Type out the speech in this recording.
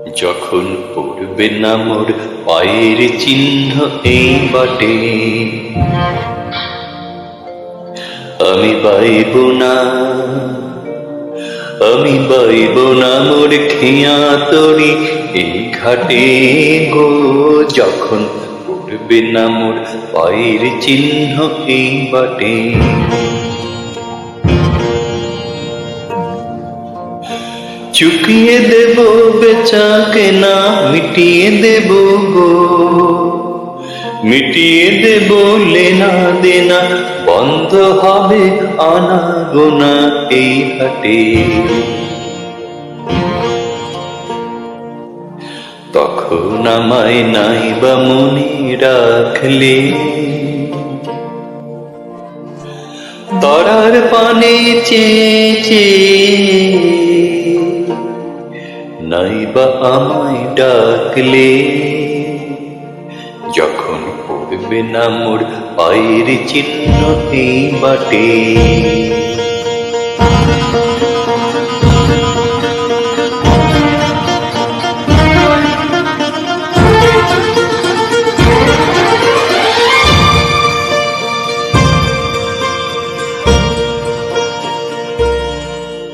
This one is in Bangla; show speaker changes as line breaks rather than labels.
যখন পড়বে না মোর পায়ের চিহ্ন এই বাটে, আমি বাইব না, আমি বাইব না মোর খেয়া তরি এই ঘাটে গো। যখন পড়বে না মোর পায়ের চিহ্ন এই বাটে, চুকিয়ে দেব বেচা কেনা, মিটিয়ে দেব গো, মিটিয়ে দেব লেনা দেনা, বন্ধ হবে আনা গোনা এই হাটে। তখন আমায় নাই বা মনে রাখলে, তরার পানে চেয়ে নাইবা আমায় ডাকলে। যখন পড়বে না মোর পায়ের চিহ্ন এই বাটে।